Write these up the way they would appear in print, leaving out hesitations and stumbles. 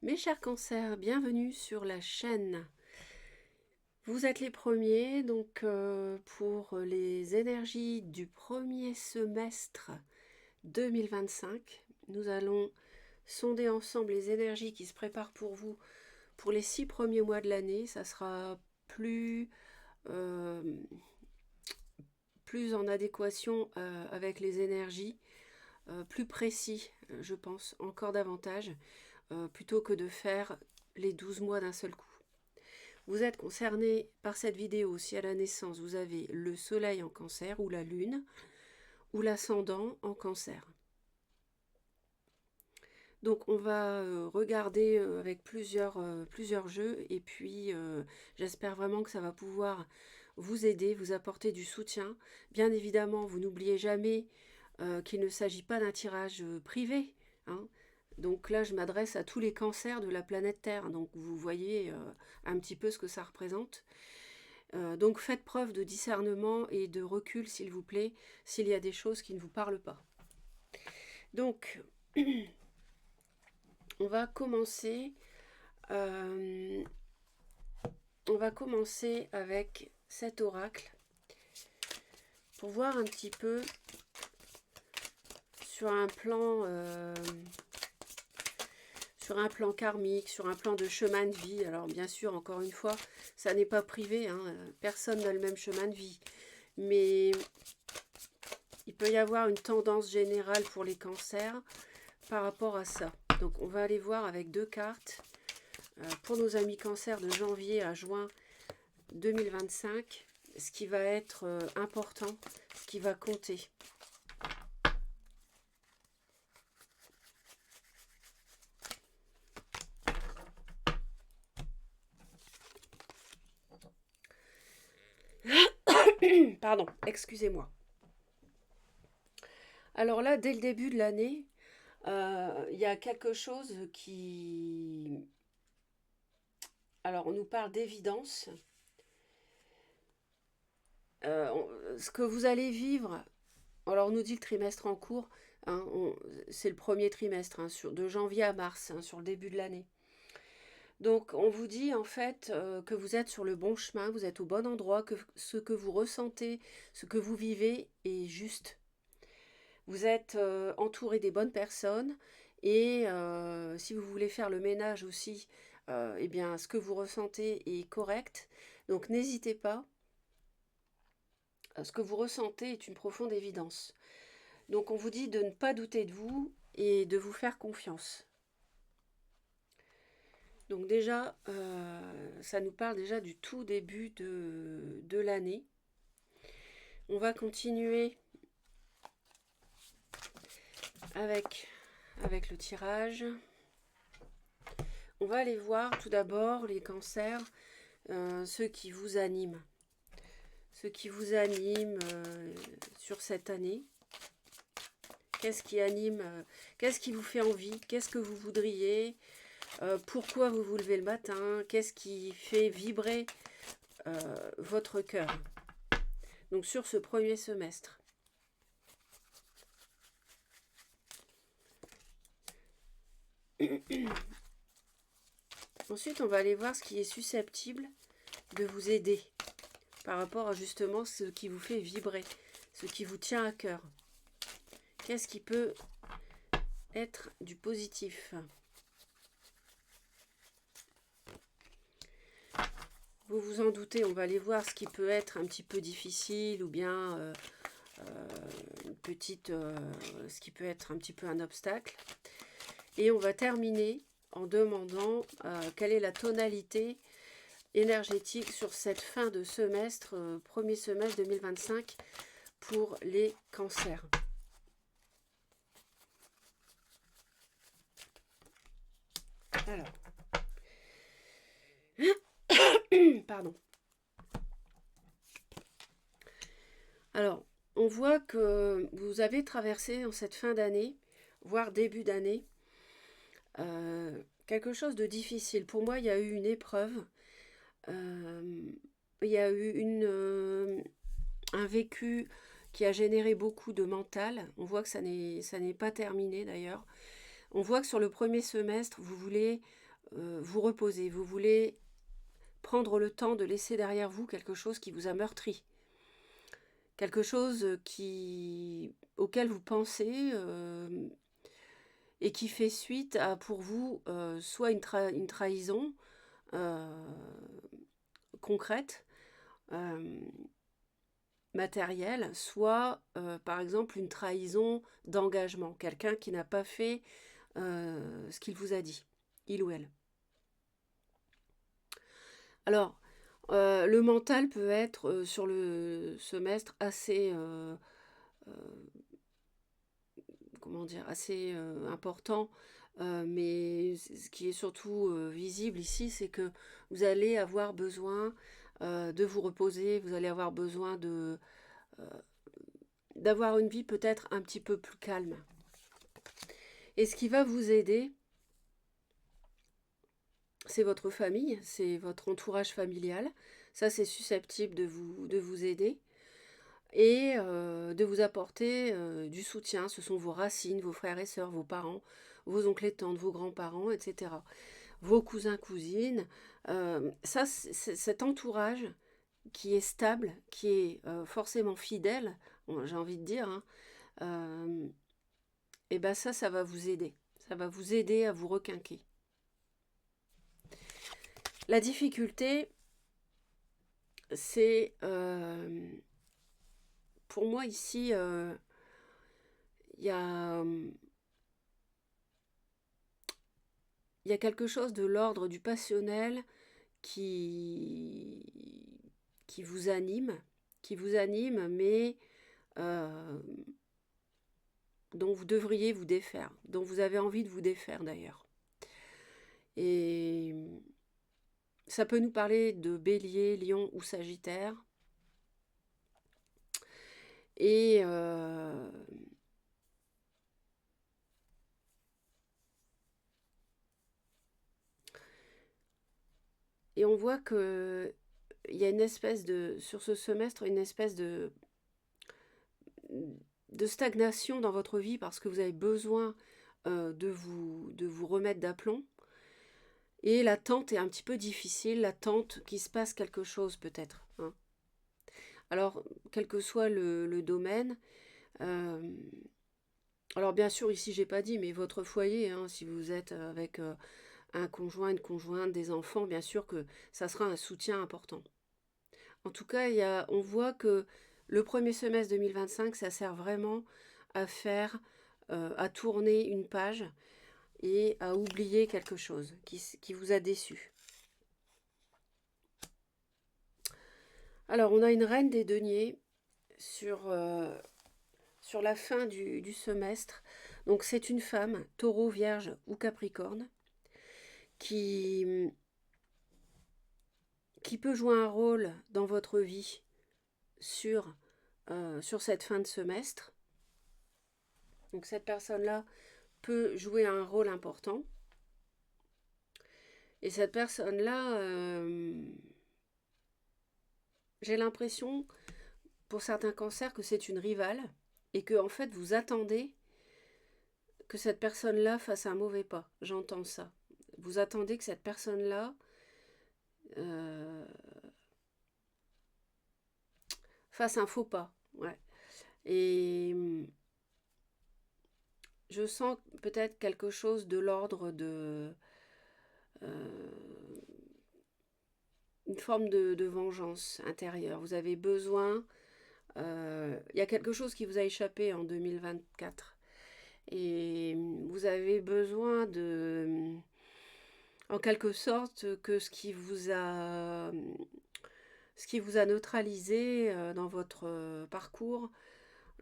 Mes chers cancers, bienvenue sur la chaîne. Vous êtes les premiers, donc pour les énergies du premier semestre 2025, nous allons sonder ensemble les énergies qui se préparent pour vous pour les 6 premiers mois de l'année. Ça sera euh, plus en adéquation avec les énergies, plus précis, je pense, encore davantage, plutôt que de faire les 12 mois d'un seul coup. Vous êtes concerné par cette vidéo si à la naissance vous avez le soleil en cancer ou la lune ou l'ascendant en cancer. Donc on va regarder avec plusieurs jeux et puis j'espère vraiment que ça va pouvoir vous aider, vous apporter du soutien. Bien évidemment, vous n'oubliez jamais qu'il ne s'agit pas d'un tirage privé, hein. Donc là, je m'adresse à tous les cancers de la planète Terre. Donc vous voyez un petit peu ce que ça représente. Donc faites preuve de discernement et de recul, s'il vous plaît, s'il y a des choses qui ne vous parlent pas. Donc, on va commencer, euh, avec cet oracle pour voir un petit peu sur un plan karmique, sur un plan de chemin de vie. Alors bien sûr, encore une fois, ça n'est pas privé, hein, personne n'a le même chemin de vie. Mais il peut y avoir une tendance générale pour les cancers par rapport à ça. Donc on va aller voir avec deux cartes pour nos amis cancers de janvier à juin 2025, ce qui va être important, ce qui va compter. Pardon, excusez-moi. Alors là, dès le début de l'année, il y a quelque chose qui... Alors, on nous parle d'évidence. Ce que vous allez vivre, alors on nous dit le trimestre en cours, hein, c'est le premier trimestre, hein, de janvier à mars, hein, sur le début de l'année. Donc on vous dit en fait que vous êtes sur le bon chemin, vous êtes au bon endroit, que ce que vous ressentez, ce que vous vivez est juste. Vous êtes entouré des bonnes personnes et si vous voulez faire le ménage aussi, eh bien ce que vous ressentez est correct. Donc n'hésitez pas, ce que vous ressentez est une profonde évidence. Donc on vous dit de ne pas douter de vous et de vous faire confiance. Donc déjà, ça nous parle déjà du tout début de l'année. On va continuer avec le tirage. On va aller voir tout d'abord les cancers, ceux qui vous animent. Ceux qui vous animent sur cette année. Qu'est-ce qui anime, qu'est-ce qui vous fait envie, qu'est-ce que vous voudriez, pourquoi vous vous levez le matin, qu'est-ce qui fait vibrer votre cœur. Donc sur ce premier semestre. Ensuite, on va aller voir ce qui est susceptible de vous aider par rapport à justement ce qui vous fait vibrer, ce qui vous tient à cœur. Qu'est-ce qui peut être du positif? Vous vous en doutez, on va aller voir ce qui peut être un petit peu difficile ou bien une petite, ce qui peut être un petit peu un obstacle. Et on va terminer en demandant quelle est la tonalité énergétique sur cette fin de semestre, premier semestre 2025 pour les cancers. Alors, pardon. Alors, on voit que vous avez traversé en cette fin d'année, voire début d'année, quelque chose de difficile. Pour moi, il y a eu une épreuve, il y a eu un vécu qui a généré beaucoup de mental. On voit que ça n'est pas terminé d'ailleurs. On voit que sur le premier semestre, vous voulez vous reposer, vous voulez prendre le temps de laisser derrière vous quelque chose qui vous a meurtri, quelque chose auquel vous pensez et qui fait suite à pour vous soit une trahison euh, concrète, euh, matérielle, soit par exemple une trahison d'engagement, quelqu'un qui n'a pas fait ce qu'il vous a dit, il ou elle. Alors, le mental peut être sur le semestre assez, euh, comment dire, assez important, mais ce qui est surtout visible ici, c'est que vous allez avoir besoin de vous reposer, vous allez avoir besoin euh, d'avoir une vie peut-être un petit peu plus calme. Et ce qui va vous aider, c'est votre famille, c'est votre entourage familial. Ça, c'est susceptible de vous aider et de vous apporter du soutien. Ce sont vos racines, vos frères et sœurs, vos parents, vos oncles et tantes, vos grands-parents, etc. Vos cousins, cousines. Ça, cet entourage qui est stable, qui est forcément fidèle, j'ai envie de dire, hein, et ben ça va vous aider. Ça va vous aider à vous requinquer. La difficulté, c'est pour moi ici, il y a, quelque chose de l'ordre du passionnel qui, qui vous anime, mais euh, dont vous devriez vous défaire, dont vous avez envie de vous défaire d'ailleurs. Et ça peut nous parler de Bélier, Lion ou Sagittaire. Et on voit que il y a une espèce sur ce semestre, une espèce de stagnation dans votre vie parce que vous avez besoin de vous remettre d'aplomb. Et l'attente est un petit peu difficile, l'attente qu'il se passe quelque chose peut-être, hein. Alors, quel que soit le domaine, euh, alors bien sûr ici j'ai pas dit, mais votre foyer, hein, si vous êtes avec un conjoint, une conjointe, des enfants, bien sûr que ça sera un soutien important. En tout cas, on voit que le premier semestre 2025, ça sert vraiment à faire, à tourner une page et à oublier quelque chose qui vous a déçu. Alors, on a une reine des deniers sur la fin du semestre. Donc, c'est une femme, taureau, vierge ou capricorne, qui, qui peut jouer un rôle dans votre vie sur cette fin de semestre. Donc, cette personne-là peut jouer un rôle important. Et cette personne-là, j'ai l'impression, pour certains cancers, que c'est une rivale et que en fait vous attendez que cette personne-là fasse un mauvais pas. J'entends ça. Vous attendez que cette personne-là euh, fasse un faux pas. Ouais. Et je sens peut-être quelque chose de l'ordre de une forme de vengeance intérieure. Vous avez besoin. Il y a quelque chose qui vous a échappé en 2024. Et vous avez besoin en quelque sorte, que ce qui vous a neutralisé dans votre parcours,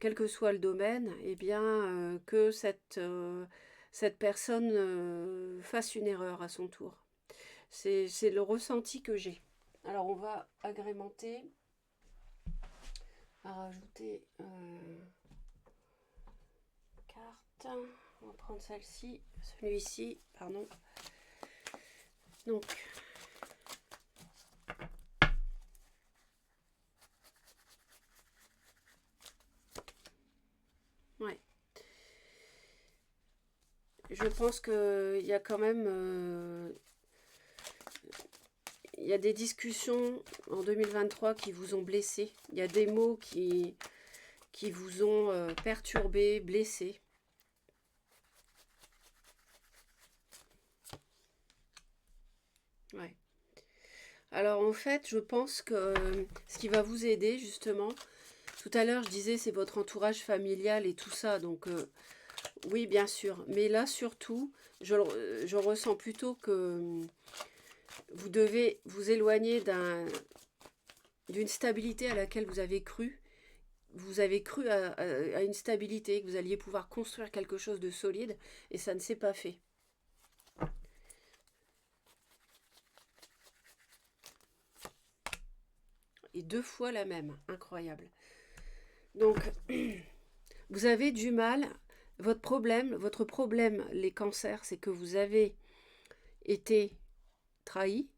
quel que soit le domaine, eh bien, que cette personne fasse une erreur à son tour. C'est le ressenti que j'ai. Alors, on va agrémenter, à rajouter carte. On va prendre celle-ci, celui-ci, pardon. Donc, ouais. Je pense qu'il y a quand même il y a des discussions en 2023 qui vous ont blessé. Il y a des mots qui vous ont perturbé, blessé. Ouais. Alors en fait, je pense que ce qui va vous aider justement, tout à l'heure je disais c'est votre entourage familial et tout ça, donc oui bien sûr, mais là surtout, je ressens plutôt que vous devez vous éloigner d'une stabilité à laquelle vous avez cru. Vous avez cru à une stabilité, que vous alliez pouvoir construire quelque chose de solide, et ça ne s'est pas fait. Et 2 fois la même, incroyable. Donc, vous avez du mal, votre problème, les cancers, c'est que vous avez été trahi,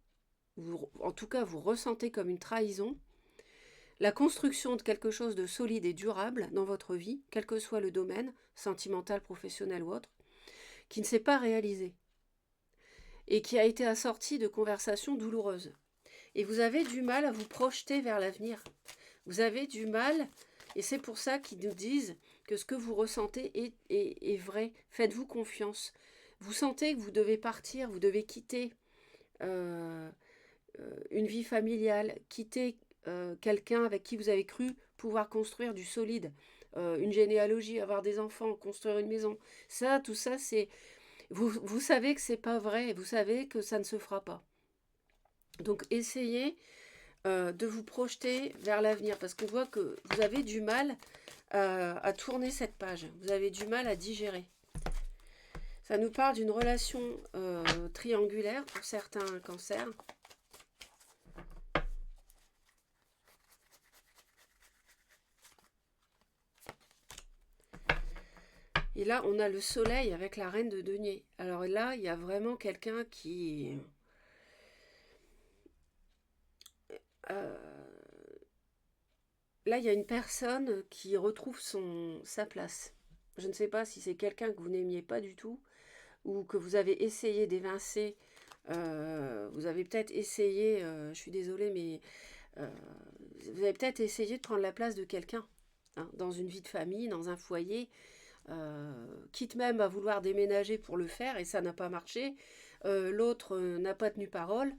en tout cas vous ressentez comme une trahison, la construction de quelque chose de solide et durable dans votre vie, quel que soit le domaine, sentimental, professionnel ou autre, qui ne s'est pas réalisé et qui a été assorti de conversations douloureuses. Et vous avez du mal à vous projeter vers l'avenir. Vous avez du mal, et c'est pour ça qu'ils nous disent que ce que vous ressentez est vrai. Faites-vous confiance. Vous sentez que vous devez partir, vous devez quitter une vie familiale, quitter quelqu'un avec qui vous avez cru pouvoir construire du solide, une généalogie, avoir des enfants, construire une maison. Ça, tout ça, c'est... Vous savez que c'est pas vrai, vous savez que ça ne se fera pas. Donc essayez de vous projeter vers l'avenir, parce qu'on voit que vous avez du mal à tourner cette page, vous avez du mal à digérer. Ça nous parle d'une relation triangulaire pour certains cancers. Et là, on a le soleil avec la reine de denier. Alors là, il y a vraiment quelqu'un qui... là, il y a une personne qui retrouve sa place. Je ne sais pas si c'est quelqu'un que vous n'aimiez pas du tout ou que vous avez essayé d'évincer. Vous avez peut-être essayé, je suis désolée, mais vous avez peut-être essayé de prendre la place de quelqu'un dans une vie de famille, dans un foyer, quitte même à vouloir déménager pour le faire et ça n'a pas marché. L'autre n'a pas tenu parole.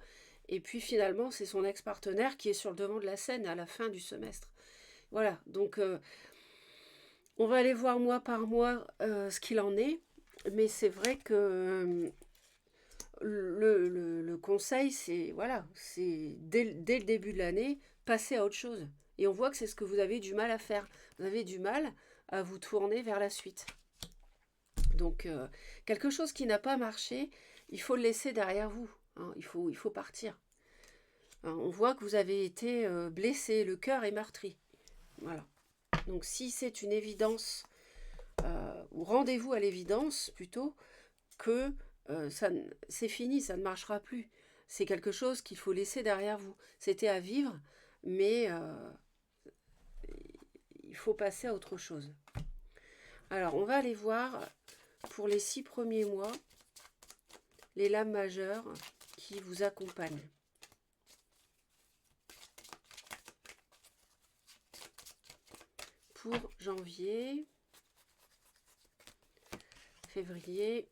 Et puis finalement, c'est son ex-partenaire qui est sur le devant de la scène à la fin du semestre. Voilà, donc on va aller voir mois par mois ce qu'il en est. Mais c'est vrai que le conseil, c'est voilà, c'est dès le début de l'année, passer à autre chose. Et on voit que c'est ce que vous avez du mal à faire. Vous avez du mal à vous tourner vers la suite. Donc, quelque chose qui n'a pas marché, il faut le laisser derrière vous. Hein, il faut partir. Hein, on voit que vous avez été blessé, le cœur est meurtri. Voilà. Donc, si c'est une évidence, ou rendez-vous à l'évidence plutôt, que c'est fini, ça ne marchera plus. C'est quelque chose qu'il faut laisser derrière vous. C'était à vivre, mais il faut passer à autre chose. Alors, on va aller voir pour les 6 premiers mois les lames majeures qui vous accompagnent. Pour janvier, février,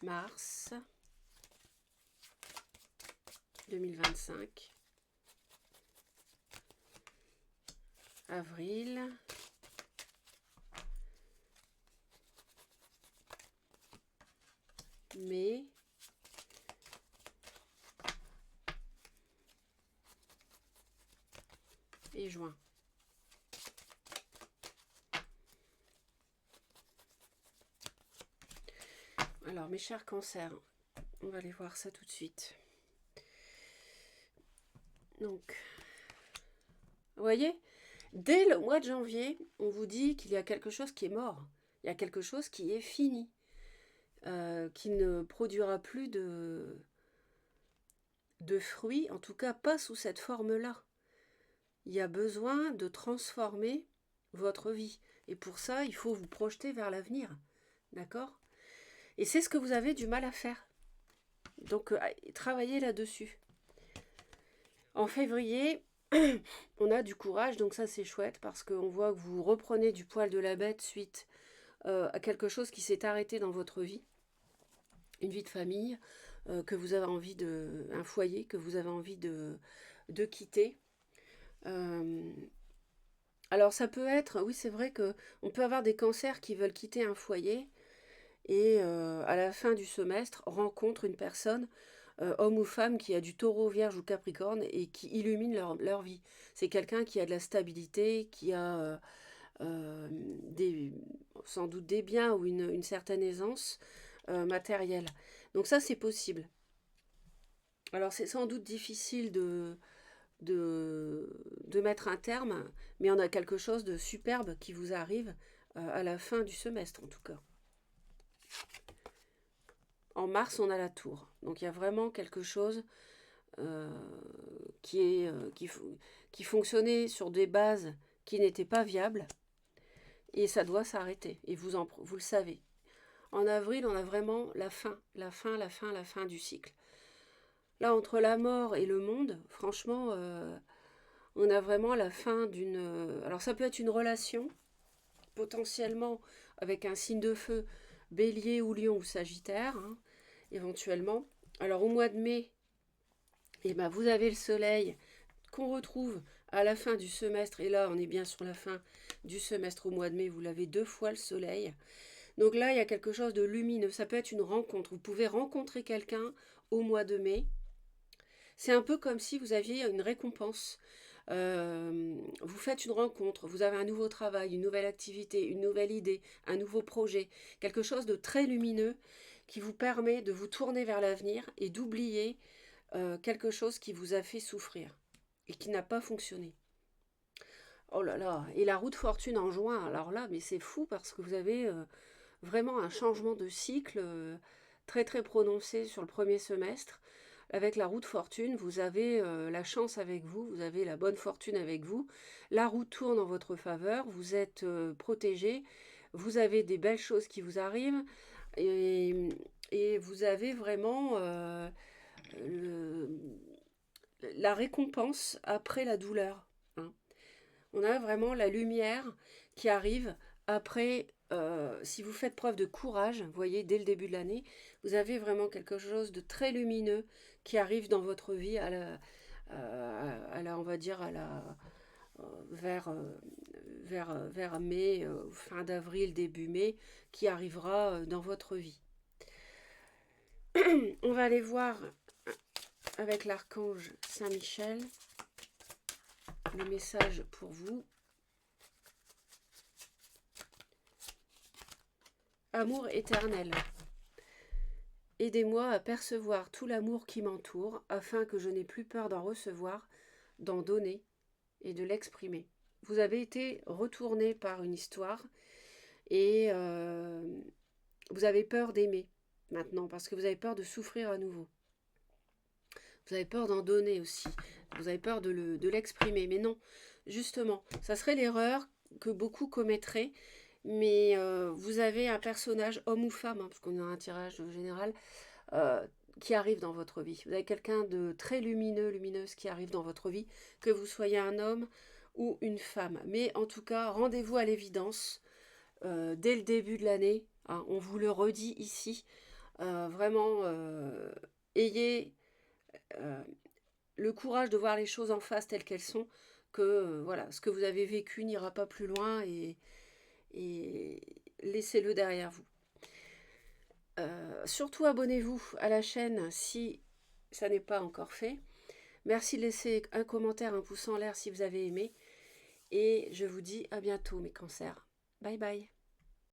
mars 2025, avril, mai, et juin. Alors, mes chers cancers, on va aller voir ça tout de suite. Donc, vous voyez, dès le mois de janvier, on vous dit qu'il y a quelque chose qui est mort. Il y a quelque chose qui est fini, qui ne produira plus de fruits, en tout cas pas sous cette forme-là. Il y a besoin de transformer votre vie. Et pour ça, il faut vous projeter vers l'avenir. D'accord ? Et c'est ce que vous avez du mal à faire. Donc, travaillez là-dessus. En février, on a du courage, donc ça c'est chouette parce qu'on voit que vous reprenez du poil de la bête suite à quelque chose qui s'est arrêté dans votre vie, une vie de famille, que vous avez envie de, un foyer que vous avez envie de quitter. Euh, alors ça peut être, oui c'est vrai que on peut avoir des cancers qui veulent quitter un foyer et à la fin du semestre rencontrent une personne, homme ou femme, qui a du taureau, vierge ou capricorne et qui illumine leur vie. C'est quelqu'un qui a de la stabilité, qui a des, sans doute des biens ou une certaine aisance matérielle. Donc ça c'est possible. Alors c'est sans doute difficile de mettre un terme, mais on a quelque chose de superbe qui vous arrive à la fin du semestre en tout cas. En mars, on a la tour. Donc il y a vraiment quelque chose euh, qui fonctionnait sur des bases qui n'étaient pas viables et ça doit s'arrêter. Et vous le savez. En avril, on a vraiment la fin du cycle. Là, entre la mort et le monde, franchement, on a vraiment la fin d'une... Alors ça peut être une relation, potentiellement avec un signe de feu, bélier ou lion ou sagittaire, hein, éventuellement. Alors au mois de mai, eh ben, vous avez le soleil qu'on retrouve à la fin du semestre. Et là, on est bien sur la fin du semestre au mois de mai. Vous l'avez 2 fois le soleil. Donc là, il y a quelque chose de lumineux. Ça peut être une rencontre. Vous pouvez rencontrer quelqu'un au mois de mai. C'est un peu comme si vous aviez une récompense. Vous faites une rencontre, vous avez un nouveau travail, une nouvelle activité, une nouvelle idée, un nouveau projet, quelque chose de très lumineux qui vous permet de vous tourner vers l'avenir et d'oublier quelque chose qui vous a fait souffrir et qui n'a pas fonctionné. Oh là là, et la roue de fortune en juin, alors là, mais c'est fou parce que vous avez vraiment un changement de cycle très très prononcé sur le premier semestre. Avec la roue de fortune, vous avez la chance avec vous, vous avez la bonne fortune avec vous. La roue tourne en votre faveur, vous êtes protégé, vous avez des belles choses qui vous arrivent et vous avez vraiment le- la récompense après la douleur, hein. On a vraiment la lumière qui arrive après, si vous faites preuve de courage, vous voyez, dès le début de l'année, vous avez vraiment quelque chose de très lumineux qui arrive dans votre vie on va dire, vers, vers mai, fin d'avril, début mai, qui arrivera dans votre vie. On va aller voir avec l'archange Saint-Michel le message pour vous. Amour éternel. Aidez-moi à percevoir tout l'amour qui m'entoure, afin que je n'ai plus peur d'en recevoir, d'en donner et de l'exprimer. Vous avez été retourné par une histoire et vous avez peur d'aimer maintenant, parce que vous avez peur de souffrir à nouveau. Vous avez peur d'en donner aussi. Vous avez peur de l'exprimer. Mais non, justement, ça serait l'erreur que beaucoup commettraient. Mais vous avez un personnage, homme ou femme, hein, parce qu'on a un tirage général, euh, qui arrive dans votre vie. Vous avez quelqu'un de très lumineux, lumineuse qui arrive dans votre vie, que vous soyez un homme ou une femme. Mais en tout cas, rendez-vous à l'évidence dès le début de l'année. Hein, on vous le redit ici. Vraiment, ayez euh, le courage de voir les choses en face telles qu'elles sont, que voilà, ce que vous avez vécu n'ira pas plus loin et laissez-le derrière vous. Surtout abonnez-vous à la chaîne si ça n'est pas encore fait. Merci de laisser un commentaire, un pouce en l'air si vous avez aimé. Et je vous dis à bientôt mes cancers. Bye bye.